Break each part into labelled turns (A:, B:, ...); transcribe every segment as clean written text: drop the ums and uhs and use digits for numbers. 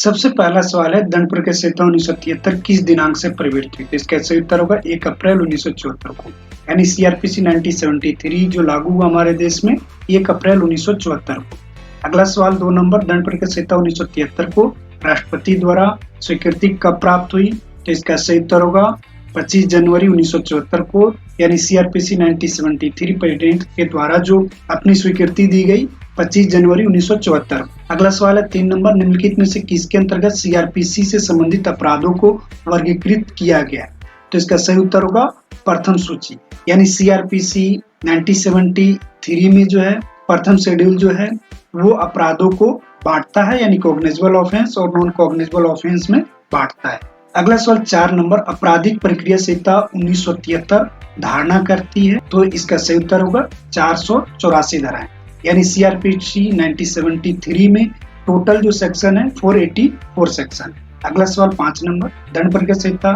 A: सबसे पहला सवाल है दंड प्रक्रिया संहिता 1973 किस दिनांक से प्रवृत्त हुई? तो इसका सही उत्तर होगा 1 अप्रैल 1974 को। यानी सीआरपीसी 1973 जो लागू हुआ हमारे देश में 1 अप्रैल 1974 को। अगला सवाल 2 नंबर, दंड प्रक्रिया संहिता 1973 को राष्ट्रपति द्वारा स्वीकृति कब प्राप्त हुई? तो इसका सही उत्तर होगा 25 जनवरी 1974 को। यानी सीआरपीसी 1973 प्रेसिडेंट के द्वारा जो अपनी स्वीकृति दी गई 25 जनवरी 1974। अगला सवाल है 3 नंबर, निम्नलिखित में से किसके अंतर्गत सीआरपीसी से संबंधित अपराधों को वर्गीकृत किया गया? तो इसका सही उत्तर होगा प्रथम सूची। यानी सीआरपीसी 1973 में जो है प्रथम शेड्यूल जो है वो अपराधों को बांटता है, यानी कॉग्निजेबल ऑफेंस और नॉन कॉग्निजेबल ऑफेंस में बांटता है। अगला सवाल 4 नंबर, आपराधिक प्रक्रिया संहिता 1973 धारणा करती है? तो इसका सही उत्तर होगा 484 धाराएं। यानी सीआरपीसी 1973 में टोटल जो सेक्शन है 484 सेक्शन। अगला सवाल 5 नंबर, दंड प्रक्रिया संहिता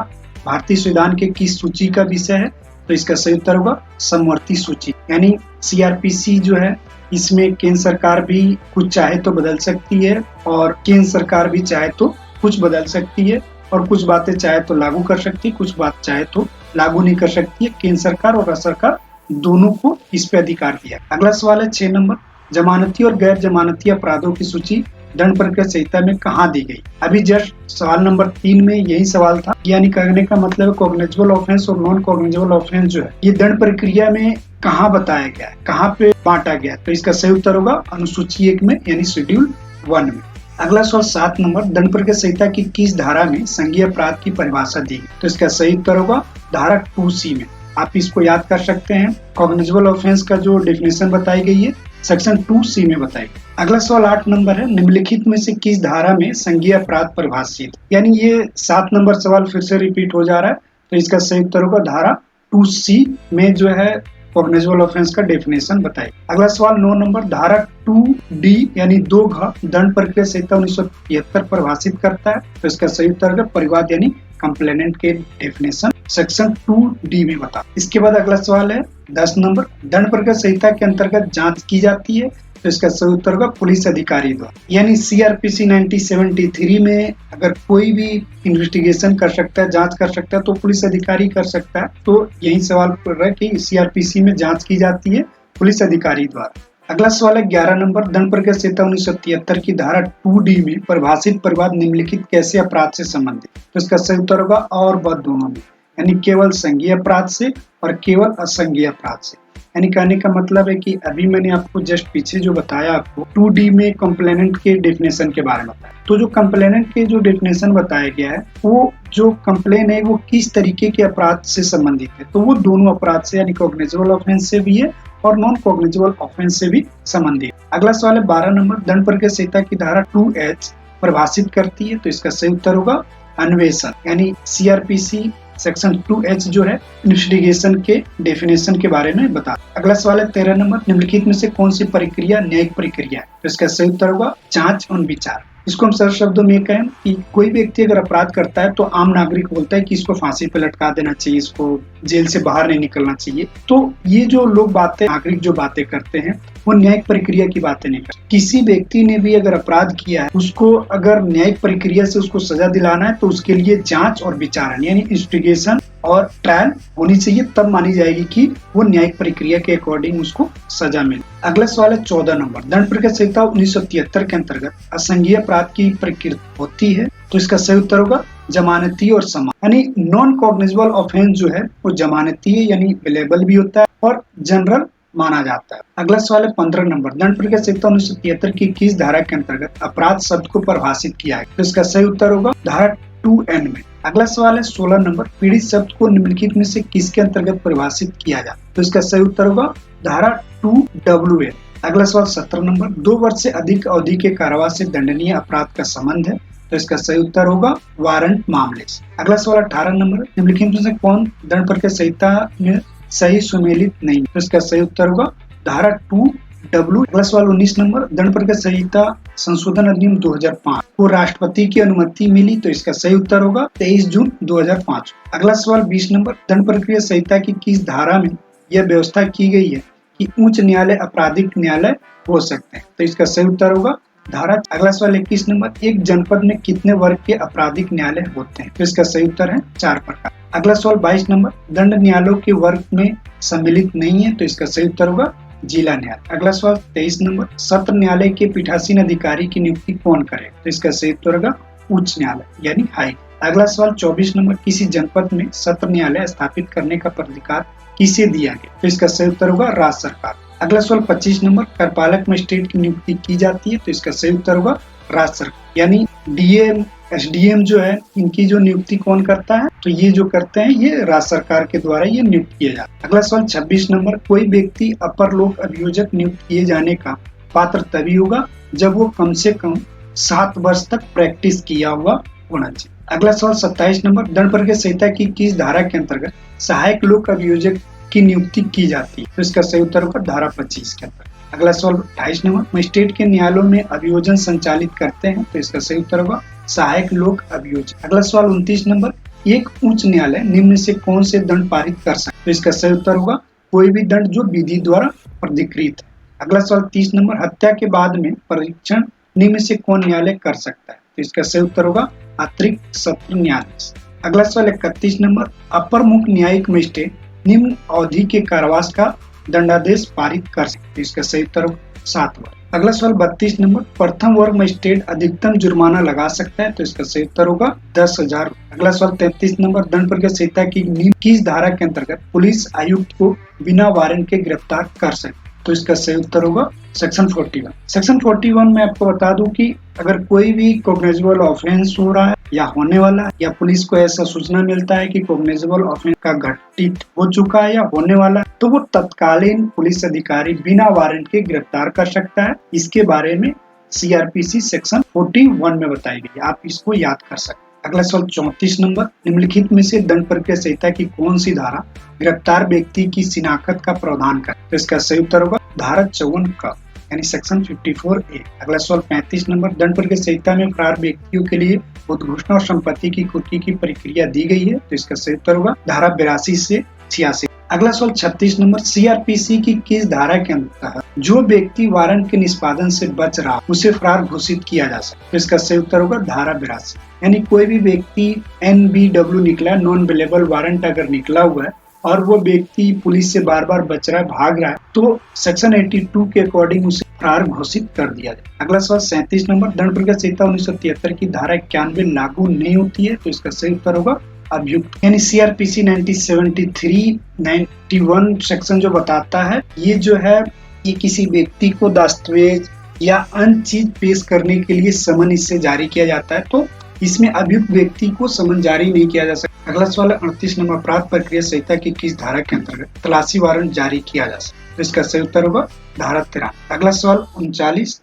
A: भारतीय संविधान के किस सूची का विषय है? तो इसका सही उत्तर होगा समवर्ती सूची। यानी सीआरपीसी जो है इसमें केंद्र सरकार भी कुछ चाहे तो बदल सकती है और केंद्र सरकार भी चाहे तो कुछ बदल सकती है और कुछ बातें चाहे तो लागू कर सकती है, कुछ बात चाहे तो लागू नहीं कर सकती है। केंद्र सरकार और राज्य सरकार दोनों को इस पे अधिकार दिया। अगला सवाल है 6 नंबर, जमानती और गैर जमानती अपराधों की सूची दंड प्रक्रिया संहिता में कहाँ दी गई? अभी जस्ट सवाल नंबर 3 में यही सवाल था। यानी कहने का मतलब कॉग्निजेबल ऑफेंस और नॉन कॉग्निजेबल ऑफेंस जो है ये दंड प्रक्रिया में कहाँ बताया गया है, कहाँ पे बांटा गया? तो इसका सही उत्तर होगा अनुसूची 1 में, यानी शेड्यूल 1 में। अगला सवाल 7 नंबर, दंड प्रक्रिया संहिता की किस धारा में संज्ञेय अपराध की परिभाषा दी गई? तो इसका सही उत्तर होगा धारा 2C में। आप इसको याद कर सकते हैं। कॉग्निजेबल ऑफेंस का जो डेफिनेशन बताई गई है सेक्शन 2C में बताई गई। अगला सवाल 8 नंबर है, निम्नलिखित में से किस धारा में संज्ञेय अपराध परिभाषित? यानी ये 7 नंबर सवाल फिर से रिपीट हो जा रहा है। तो इसका सही उत्तर होगा धारा 2C में जो है कॉग्निजेबल ऑफेंस का डेफिनेशन बताइए। अगला सवाल 9 नंबर, धारा 2D यानी 2घ दंड प्रक्रिया संहिता 1973 परिभाषित करता है? तो इसका सही उत्तर है परिवाद यानी कंप्लेनेंट के डेफिनेशन सेक्शन 2D में बता। इसके बाद अगला सवाल है 10 नंबर, दंड प्रक्रिया संहिता के अंतर्गत जांच की जाती है? तो इसका सही उत्तर होगा पुलिस अधिकारी द्वारा। यानी सीआरपीसी 1973 में अगर कोई भी इन्वेस्टिगेशन कर सकता है, जांच कर सकता है, तो पुलिस अधिकारी कर सकता है। तो यही सवाल पड़ रहा है कि सीआरपीसी में जांच की जाती है पुलिस अधिकारी द्वारा। अगला सवाल है 11 नंबर, दंड प्रक्रिया संहिता 1973 की धारा 2D में परिभाषित परिवाद निम्नलिखित कैसे अपराध से संबंधित? तो इसका सही उत्तर होगा और वह दोनों में, यानी केवल संज्ञेय अपराध से और केवल असंज्ञेय अपराध से। यानी कहने का मतलब है कि अभी मैंने आपको जस्ट पीछे जो बताया आपको 2D में कंप्लेनेंट के डेफिनेशन के बारे में बताया। तो जो कंप्लेनेंट के जो डेफिनेशन बताया गया है वो जो कंप्लेन है वो किस तरीके के अपराध से संबंधित है? तो वो दोनों अपराध से, यानी कॉग्निजेबल ऑफेंस से भी है और नॉन कॉग्निजेबल ऑफेंस से भी संबंधित। अगला सवाल है 12 नंबर, दंड प्रक्रिया संहिता की धारा 2H परिभाषित करती है? तो इसका सही उत्तर होगा अन्वेषण। यानी सीआरपीसी सेक्शन 2H जो है इन्वेस्टिगेशन के डेफिनेशन के बारे में बता। अगला सवाल है 13 नंबर, निम्नलिखित में से कौन सी प्रक्रिया न्यायिक प्रक्रिया है? तो इसका सही उत्तर होगा जांच और विचार। इसको हम सरल शब्दों में कहें कि कोई व्यक्ति अगर अपराध करता है तो आम नागरिक बोलता है कि इसको फांसी पे लटका देना चाहिए, इसको जेल से बाहर नहीं निकलना चाहिए। तो ये जो लोग बातें, नागरिक जो बातें करते हैं वो न्यायिक प्रक्रिया की बातें नहीं करते। किसी व्यक्ति ने भी अगर अपराध किया है उसको अगर न्यायिक प्रक्रिया से उसको सजा दिलाना है तो उसके लिए जांच और विचारण यानी इन्वेस्टिगेशन और ट्रायल होनी चाहिए, तब मानी जाएगी कि वो न्यायिक प्रक्रिया के अकॉर्डिंग उसको सजा मिले। अगला सवाल है 14 नंबर, दंड प्रक्रिया संहिता 1973 के अंतर्गत असंज्ञेय अपराध की प्रकृति होती है? तो इसका सही उत्तर होगा जमानती और समान। यानी नॉन कॉग्निजेबल ऑफेंस जो है वो जमानती है, यानी अवेलेबल भी होता है और जनरल माना जाता है। अगला सवाल है 15 नंबर, दंड प्रक्रिया संहिता 1973 की किस धारा के अंतर्गत अपराध शब्द को परिभाषित किया है? तो इसका सही उत्तर होगा धारा 2N में। अगला सवाल है 16 नंबर, पीड़ित शब्द को निम्नलिखित में से किसके अंतर्गत परिभाषित किया जाए? तो इसका सही उत्तर होगा धारा 2WN। अगला सवाल 17 नंबर, 2 वर्ष से अधिक अवधि के कारावास से दंडनीय अपराध का संबंध है? तो इसका सही उत्तर होगा वारंट मामले से। अगला सवाल 18 नंबर, निम्नलिखित में से कौन दंड प्रक्रिया संहिता में सही सुमेलित नहीं? तो इसका सही उत्तर होगा धारा 2W। अगला सवाल 19 नंबर, दंड प्रक्रिया संहिता संशोधन अधिनियम 2005 को राष्ट्रपति की अनुमति मिली? तो इसका सही उत्तर होगा 23 जून 2005। अगला सवाल 20 नंबर, दंड प्रक्रिया संहिता की किस धारा में यह व्यवस्था की गई है कि उच्च न्यायालय आपराधिक न्यायालय हो सकते हैं? तो इसका सही उत्तर होगा धारा अगला सवाल 21 नंबर, एक जनपद में कितने वर्ग के आपराधिक न्यायालय होते हैं? तो इसका सही उत्तर है 4 प्रकार। अगला सवाल 22 नंबर, दंड न्यायालयों के वर्ग में सम्मिलित नहीं है, तो इसका सही उत्तर होगा जिला न्यायालय। अगला सवाल 23 नंबर, सत्र न्यायालय के पीठासीन अधिकारी की नियुक्ति कौन करे? तो इसका सही उत्तर होगा उच्च न्यायालय यानी हाई। अगला सवाल 24 नंबर, किसी जनपद में सत्र न्यायालय स्थापित करने का प्राधिकार किसे दिया गया? तो इसका सही उत्तर होगा राज्य सरकार। अगला सवाल 25 नंबर, कार्यपालक मजिस्ट्रेट की नियुक्ति की जाती है, तो इसका सही उत्तर होगा राज्य सरकार यानी डीएम एसडीएम जो है, इनकी जो नियुक्ति कौन करता है? तो ये जो करते हैं ये राज्य सरकार के द्वारा ये नियुक्त किया जाता है। अगला सवाल 26 नंबर, कोई व्यक्ति अपर लोक अभियोजक नियुक्त किए जाने का पात्र तभी होगा जब वो कम से कम 7 वर्ष तक प्रैक्टिस किया हुआ होना चाहिए। अगला सवाल 27 नंबर, दंड प्रक्रिया संहिता की किस धारा के अंतर्गत सहायक लोक अभियोजक की नियुक्ति की जाती है? तो इसका सही उत्तर होगा धारा 25 के अंतर्गत। अगला सवाल 28 नंबर, मजिस्ट्रेट के न्यायालयों में अभियोजन संचालित करते हैं, तो इसका सही उत्तर होगा सहायक लोक अभियोजक। अगला सवाल 29 नंबर, एक उच्च न्यायालय निम्न से कौन से दंड पारित कर सकता है? तो इसका सही उत्तर होगा कोई भी दंड जो विधि द्वारा प्राधिकृत है। अगला सवाल 30 नंबर, हत्या के बाद में परीक्षण निम्न से कौन न्यायालय कर सकता है? तो इसका सही उत्तर होगा अतिरिक्त सत्र न्यायालय। अगला सवाल 31 नंबर, अपर मुख्य न्यायिक मजिस्ट्रेट निम्न अवधि के कारावास का दंडादेश पारित कर सकते हैं, इसका सही उत्तर 7 वर्ष। अगला सवाल 32 नंबर, प्रथम वर्ग मजिस्ट्रेट अधिकतम जुर्माना लगा सकता है, तो इसका सही उत्तर होगा 10,000। अगला सवाल 33 नंबर, दंड प्रक्रिया संहिता की किस धारा के अंतर्गत पुलिस आयुक्त को बिना वारंट के गिरफ्तार कर सकते? तो इसका सही उत्तर होगा सेक्शन 41। सेक्शन 41 में आपको बता दूं कि अगर कोई भी कॉग्निजेबल ऑफेंस हो रहा है या होने वाला है, या पुलिस को ऐसा सूचना मिलता है कि कॉग्निजेबल ऑफेंस का घटित हो चुका है या होने वाला है, तो वो तत्कालीन पुलिस अधिकारी बिना वारंट के गिरफ्तार कर सकता है। इसके बारे में सीआरपीसी सेक्शन 41 में बताई गई है, आप इसको याद कर सकते हैं। अगला सवाल 34 नंबर, निम्नलिखित में से दंड प्रक्रिया संहिता की कौन सी धारा गिरफ्तार व्यक्ति की शिनाख्त का प्रावधान करे? तो इसका सही उत्तर होगा धारा 54 का यानी सेक्शन 54A। अगला सवाल 35 नंबर, दंड प्रक्रिया संहिता में फरार व्यक्तियों के लिए उद्घोषणा और संपत्ति की कुर्की की प्रक्रिया दी गई है, तो इसका सही उत्तर होगा धारा 82 से 86। अगला सवाल 36 नंबर, सीआरपीसी की किस धारा के अंतर्गत जो व्यक्ति वारंट के निष्पादन से बच रहा उसे फरार घोषित किया जा सकता है? तो इसका सही उत्तर होगा धारा 82 यानी कोई भी व्यक्ति NBW निकला, नॉन अवेलेबल वारंट अगर निकला हुआ है और वो व्यक्ति पुलिस से बार बार बच रहा है, भाग रहा है, तो सेक्शन 82 के अकॉर्डिंग उसे फरार घोषित कर दिया जाए। अगला सवाल 37 नंबर, दंड प्रक्रिया संहिता 1973 की धारा 91 लागू नहीं होती है, तो इसका सही उत्तर होगा अभियुक्त यानी सीआरपीसी 1973 91 सेक्शन जो बताता है ये जो है ये किसी व्यक्ति को दस्तावेज या अन्य चीज पेश करने के लिए समन इससे जारी किया जाता है, तो इसमें अभियुक्त व्यक्ति को समन जारी नहीं किया जा सकता। अगला सवाल 38 नंबर, अपराध प्रक्रिया संहिता की किस धारा के अंतर्गत तलाशी वारंट जारी किया जा सकता है? तो इसका सही उत्तर होगा धारा 13। अगला सवाल 39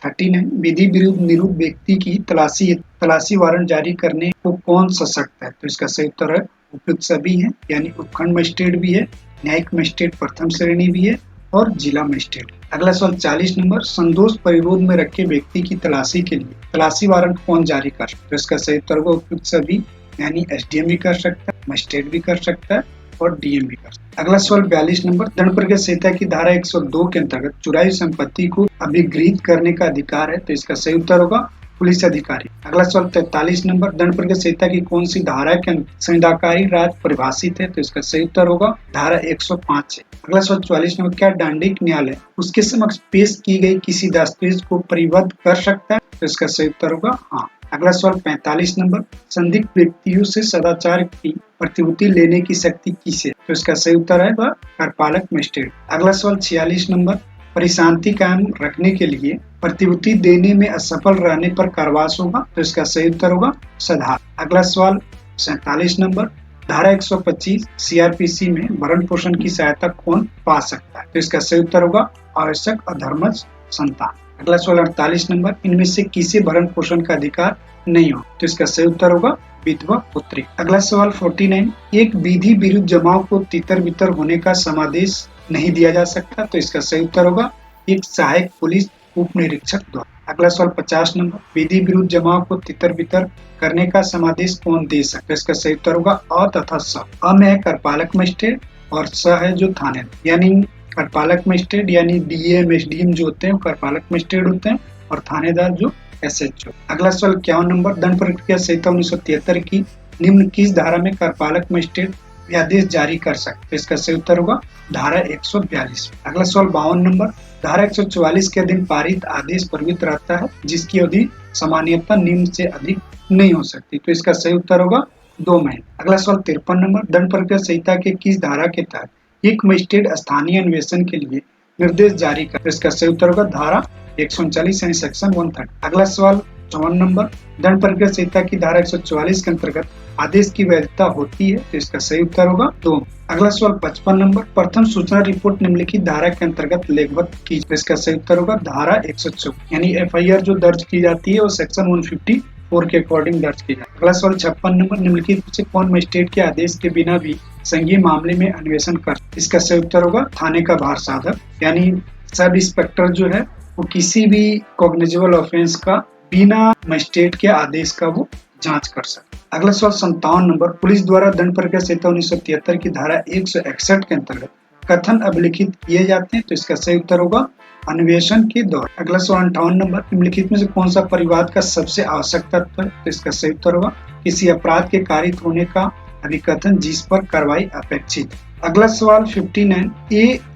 A: विधि विरुद्ध निरुद्ध व्यक्ति की तलाशी वारंट जारी करने को कौन सशक्त है? तो इसका सही उत्तर है उपयुक्त सभी है यानी उपखंड मजिस्ट्रेट भी है, न्यायिक मजिस्ट्रेट प्रथम श्रेणी भी है और जिला मजिस्ट्रेट। अगला सवाल 40 नंबर, संदोष परिरोध में रखे व्यक्ति की तलाशी के लिए तलाशी वारंट कौन जारी कर सकता है? तो इसका सही उत्तर होगा उपयुक्त सभी यानी एसडीएम भी कर सकता है, मजिस्ट्रेट भी कर सकता है और डीएम भी कर सकता है। अगला सवाल 42 नंबर, दंड प्रक्रिया संहिता की धारा 102 के अंतर्गत चुराई संपत्ति को अभिगृहित करने का अधिकार है, तो इसका सही उत्तर होगा पुलिस अधिकारी। अगला सवाल 43 नंबर, दंड प्रक्रिया संहिता की कौन सी धारा के संविधाकारी राज परिभाषित है? तो इसका सही उत्तर होगा धारा 105 है। अगला सवाल 44 नंबर, क्या दंडिक न्यायालय उसके समक्ष पेश की गई किसी दस्तावेज को परिबद्ध कर सकता है? तो इसका सही उत्तर होगा हाँ। अगला सवाल 45 नंबर, संदिग्ध व्यक्तियों से सदाचार की प्रतिभूति लेने की शक्ति किसे? तो इसका सही उत्तर है वह कार्यपालक मजिस्ट्रेट। अगला सवाल 46 नंबर, परिशांति कायम रखने के लिए प्रतिभूति देने में असफल रहने पर कारावास होगा, तो इसका सही उत्तर होगा सधा। अगला सवाल 47 नंबर, धारा 125 सीआरपीसी में भरण पोषण की सहायता कौन पा सकता है? तो इसका सही उत्तर होगा आवश्यक अधर्मज संतान। अगला सवाल 48 नंबर, इनमें से किसी भरण पोषण का अधिकार नहीं हो? तो इसका सही उत्तर होगा विधवा पुत्री। अगला सवाल 49, एक विधि विरुद्ध जमाव को तितर बितर होने का समादेश नहीं दिया जा सकता, तो इसका सही उत्तर होगा एक सहायक पुलिस उप निरीक्षक द्वारा। अगला सवाल 50 नंबर, विधि विरुद्ध जमाव को तितर बितर करने का समादेश कौन दे सकता है? इसका सही उत्तर होगा अ तथा स। अ में है कार्यपालक मजिस्ट्रेट और स है जो थाने यानी कार्यपालक मजिस्ट्रेट यानी डीएम एसडीएम जो होते हैं कार्यपालक मजिस्ट्रेट होते हैं और थानेदार जो SHO। अगला सवाल 51 नंबर, दंड प्रक्रिया संहिता 1973 की निम्न किस धारा में कार्यपालक मजिस्ट्रेट आदेश जारी कर सकते? तो इसका सही उत्तर होगा धारा 142। अगला सवाल 52 नंबर, धारा 144 के अधीन पारित आदेश प्रवृत्त रहता है जिसकी अवधि सामान्यतः निम्न से अधिक नहीं हो सकती। तो इसका सही उत्तर होगा 2 महीने। अगला सवाल 53 नंबर, दंड प्रक्रिया संहिता के किस धारा के तहत एक मजिस्ट्रेट स्थानीय अन्वेषण के लिए निर्देश जारी कर? इसका सही उत्तर होगा धारा 139 यानी सेक्शन 130। अगला सवाल 54 नंबर, दंड प्रक्रिया संहिता की धारा 144 के अंतर्गत आदेश की वैधता होती है? तो इसका सही उत्तर होगा 2। अगला सवाल 55 नंबर, प्रथम सूचना रिपोर्ट निम्नलिखित धारा के अंतर्गत लेखबद्ध की? तो इसका सही उत्तर होगा धारा 114 यानी FIR जो दर्ज की जाती है वो सेक्शन 154 के अकॉर्डिंग दर्ज की जाती है। अगला सवाल 56 नंबर, निम्नलिखित में से कौन मजिस्ट्रेट के आदेश के बिना भी संघीय मामले में अन्वेषण कर? इसका सही उत्तर होगा थाने का भार साधक यानी सब इंस्पेक्टर जो है वो किसी भी कॉग्निजेबल ऑफेंस का बिना मजिस्ट्रेट के आदेश का वो जांच कर सकते। अगला सवाल 57 नंबर, पुलिस द्वारा दंड प्रक्रिया संहिता 1973 की धारा 161 के अंतर्गत कथन अभिलिखित किए जाते हैं? तो इसका सही उत्तर होगा अन्वेषण के दौरान। अगला सवाल 58 नंबर, निम्नलिखित में से कौन सा परिवाद का सबसे आवश्यक तत्व है? तो इसका सही उत्तर होगा किसी अपराध के कारित होने का अभिकथन जिस पर कार्रवाई अपेक्षित। अगला सवाल 59,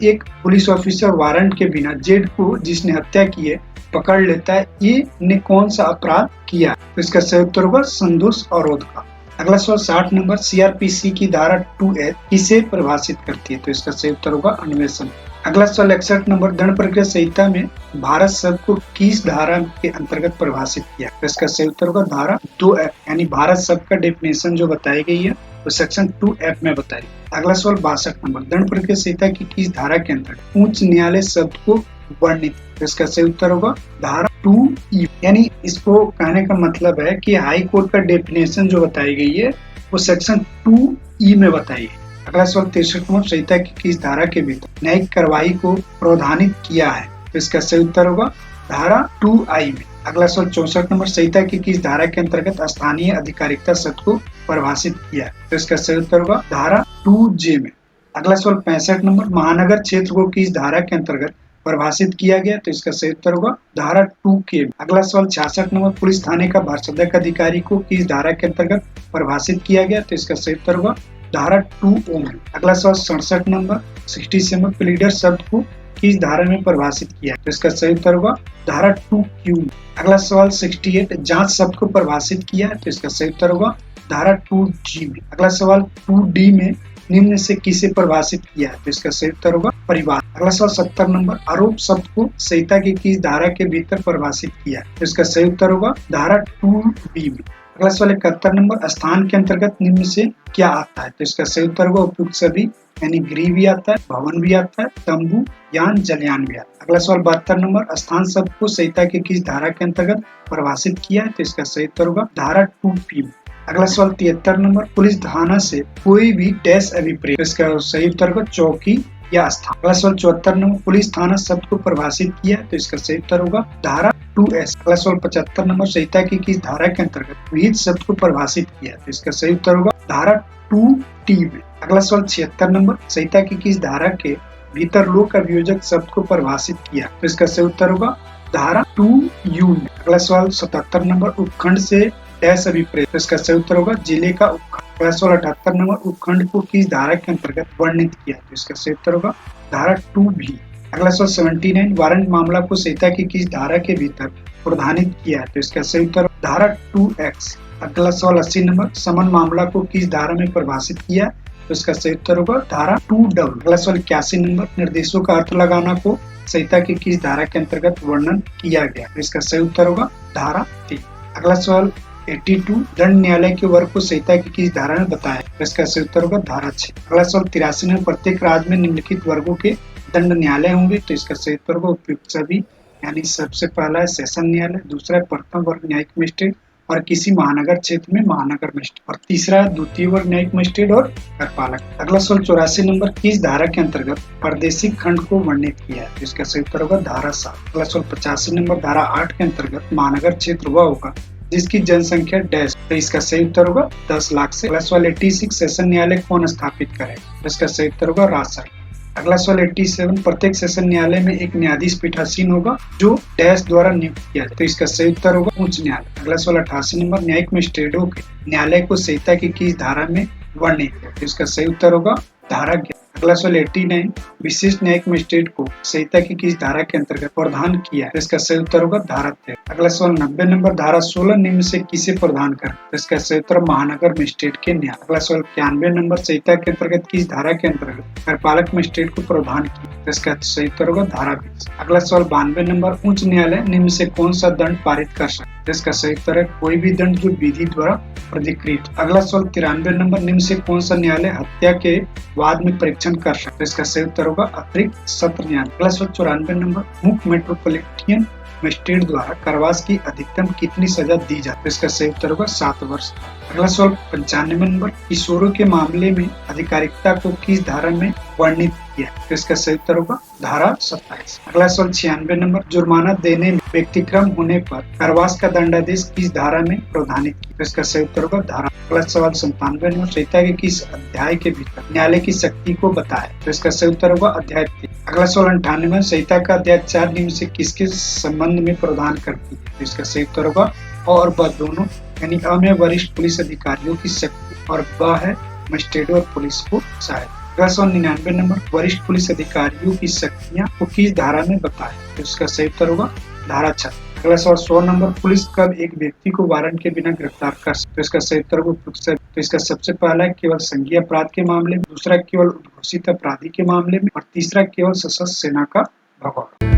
A: एक पुलिस ऑफिसर वारंट के बिना जेड को जिसने हत्या की है पकड़ लेता है, ये ने कौन सा अपराध किया? तो इसका सही उत्तर होगा संदोष अवरोध का। अगला सवाल 60 नंबर, CRPC की धारा 2H किसे परिभाषित करती है? तो इसका सही उत्तर होगा अन्वेषण। अगला सवाल 61 नंबर, दंड प्रक्रिया संहिता में भारत शब्द को किस धारा के अंतर्गत परिभाषित किया? तो इसका सही उत्तर होगा धारा 2F यानी भारत शब्द का डेफिनेशन जो बताई गई है वो सेक्शन 2F में बताई। अगला सवाल 62 नंबर, दंड प्रक्रिया संहिता की किस धारा के अंतर्गत उच्च न्यायालय शब्द को वर्णित? तो इसका सही उत्तर होगा धारा 2E यानी इसको कहने का मतलब है कि हाई कोर्ट का डेफिनेशन जो बताई गई है वो सेक्शन 2E में बताई है। अगला सवाल 63 नंबर, संहिता की किस धारा के भीतर न्यायिक कार्रवाई को प्रावधानित किया है? तो इसका सही उत्तर होगा धारा 2I में। अगला सवाल 64 नंबर, संहिता की किस धारा के अंतर्गत स्थानीय अधिकारिकता शब्द को परिभाषित किया है? तो इसका सही उत्तर होगा धारा 2J में। अगला सवाल 65 नंबर, महानगर क्षेत्र को किस धारा के अंतर्गत परिभाषित किया गया? तो इसका सही उत्तर होगा धारा 2K में। अगला सवाल 66 नंबर, पुलिस थाने का भारसदक अधिकारी को किस धारा के अंतर्गत परिभाषित किया गया? तो इसका सही उत्तर होगा धारा 2O में। अगला सवाल 67 नंबर, 67 प्लीडर शब्द को किस धारा में परिभाषित किया? तो इसका सही उत्तर होगा धारा 2Q में। अगला सवाल 68, जांच शब्द को परिभाषित किया है? तो इसका सही उत्तर होगा धारा 2G में। अगला सवाल 2D में निम्न से किसे परिभाषित किया है? तो इसका सही उत्तर होगा परिवार। अगला सवाल 70 नंबर, आरोप शब्द को संहिता की किस धारा के भीतर परिभाषित किया है? तो इसका सही उत्तर होगा धारा 2B में। अगला सवाल 71 नंबर, स्थान के अंतर्गत निम्न से क्या आता है? तो इसका सही उत्तर होगा उपयुक्त सभी यानी गृह भी आता है, भवन भी आता है, तंबू यान जलयान भी आता है। अगला सवाल 72 नंबर, स्थान शब्द को संहिता की किस धारा के अंतर्गत परिभाषित किया है? तो इसका सही उत्तर होगा धारा 2P में। अगला सवाल 73 नंबर, पुलिस थाना से कोई भी डैश अभिप्रेत? तो इसका सही उत्तर होगा चौकी या स्थान। अगला सवाल 74 नंबर, पुलिस थाना शब्द को परिभाषित किया है? तो इसका सही उत्तर होगा धारा 2S। अगला सवाल 75 नंबर, संहिता की किस धारा के अंतर्गत विहित शब्द को परिभाषित किया है? तो इसका सही उत्तर होगा धारा 2T में। अगला सवाल 76 नंबर, संहिता की किस धारा के भीतर लोक अभियोजक शब्द को परिभाषित किया? तो इसका सही उत्तर होगा धारा 2U में। अगला सवाल 77 नंबर, उपखंड से डैश अभिप्रेत? तो इसका सही उत्तर होगा जिले का उपखंड। अगला सवाल 78 नंबर, उपखंड को किस धारा के अंतर्गत वर्णित किया? तो इसका सही उत्तर होगा धारा 2B। अगला सवाल 79, वारंट मामला को संहिता की किस धारा के भीतर प्रावधानित किया है? तो इसका सही उत्तर धारा 2X। अगला सवाल 80 नंबर, समन मामला को किस धारा में परिभाषित किया? तो इसका सही उत्तर होगा धारा 2W। अगला सवाल 81 नंबर, निर्देशों का अर्थ लगाना को संहिता की किस धारा के अंतर्गत वर्णन किया गया? तो इसका सही उत्तर होगा धारा 3। अगला सवाल 82, दंड न्यायालय के वर्ग को संहिता की किस धारा में बताया? तो इसका सही उत्तर होगा धारा 6। अगला सवाल 83 में, प्रत्येक राज्य में निम्नलिखित वर्गों के दंड न्यायालय होंगे? तो इसका सही उत्तर होगा उपयुक्त सभी यानी सबसे पहला है सेशन न्यायालय, दूसरा है प्रथम वर्ग न्यायिक मजिस्ट्रेट और किसी महानगर क्षेत्र में महानगर मजिस्ट्रेट, और तीसरा है द्वितीय वर्ग न्यायिक मजिस्ट्रेट और कार्यपालक। अगला सवाल 84 नंबर, किस धारा के अंतर्गत प्रादेशिक खंड को वर्णित किया है? तो इसका सही उत्तर होगा धारा 7। अगला सवाल 85 नंबर, धारा 8 के अंतर्गत महानगर क्षेत्र वह होगा जिसकी जनसंख्या डैश? तो इसका सही उत्तर होगा 10 लाख से। अगला सवाल 86, सेशन न्यायालय कौन स्थापित करे? तो इसका सही उत्तर होगा राजशाही। अगला सवाल 87, प्रत्येक सेशन न्यायालय में एक न्यायाधीश पीठासीन होगा जो डैश द्वारा नियुक्त किया जाए, तो इसका सही उत्तर होगा उच्च न्यायालय। अगला सवाल 88 नंबर, न्यायिक मजिस्ट्रेटों के न्यायालय को संहिता की किस धारा में वर्णित है, तो इसका सही उत्तर होगा धारा 11। अगला सवाल 89, विशिष्ट न्यायिक मजिस्ट्रेट को संहिता की किस धारा के अंतर्गत प्रदान किया है, तो इसका सही उत्तर होगा धारा 13। अगला सवाल 90 नंबर, धारा 16 निम्न से किसे प्रदान कर, तो इसका सही उत्तर महानगर मजिस्ट्रेट के न्याय। अगला सवाल 91 नंबर, संहिता के अंतर्गत किस धारा के अंतर्गत कार्यपालक मजिस्ट्रेट को प्रदान किया, तो इसका सही उत्तर होगा धारा 20। अगला सवाल 92 नंबर, उच्च न्यायालय निम्न से कौन सा दंड पारित कर सकता है, तो इसका सही उत्तर है कोई भी दंड जो विधि द्वारा प्राधिकृत। अगला सवाल 93 नंबर, निम्न से कौन सा न्यायालय हत्या के वाद में परीक्षण कर सकता है, इसका सही उत्तर होगा अतिरिक्त सत्र न्यायालय। अगला सवाल 94 नंबर, मुख्य मेट्रोपॉलिटन मजिस्ट्रेट द्वारा कारावास की अधिकतम कितनी सजा दी जाती है, इसका सही उत्तर होगा 7 वर्ष। अगला सवाल 95 नंबर, किशोरों के मामले में अधिकारिकता को किस धारा में वर्णित किया, तो इसका सही उत्तर होगा धारा 27। अगला सवाल 96 नंबर, जुर्माना देने में व्यतिक्रम होने पर कारावास का दंडादेश किस धारा में प्रावधानित किया, तो इसका सही उत्तर होगा धारा। अगला सवाल 97 नंबर, संहिता के किस अध्याय के भीतर न्यायालय की शक्ति को बताया, तो इसका सही उत्तर होगा अध्याय 3। अगला सवाल 98 में, संहिता का अध्याय 4 निम्न से किसके संबंध में प्रावधान करती है, तो इसका सही उत्तर होगा और ब दोनों, यानी अ में वरिष्ठ पुलिस अधिकारियों की शक्ति और ब है मजिस्ट्रेटों और पुलिस को सहायता। अगला सवाल 99 नंबर, वरिष्ठ पुलिस अधिकारियों की शक्तियां को किस धारा में बताया, तो इसका सही उत्तर होगा धारा 6। अगला सवाल 100 नंबर, पुलिस कब एक व्यक्ति को वारंट के बिना गिरफ्तार कर सकती है, तो इसका सही उत्तर होगा, तो इसका सबसे पहला केवल संज्ञेय अपराध के मामले में, दूसरा केवल उद्घोषित अपराधी के मामले में और तीसरा केवल सशस्त्र सेना का भगौड़ा।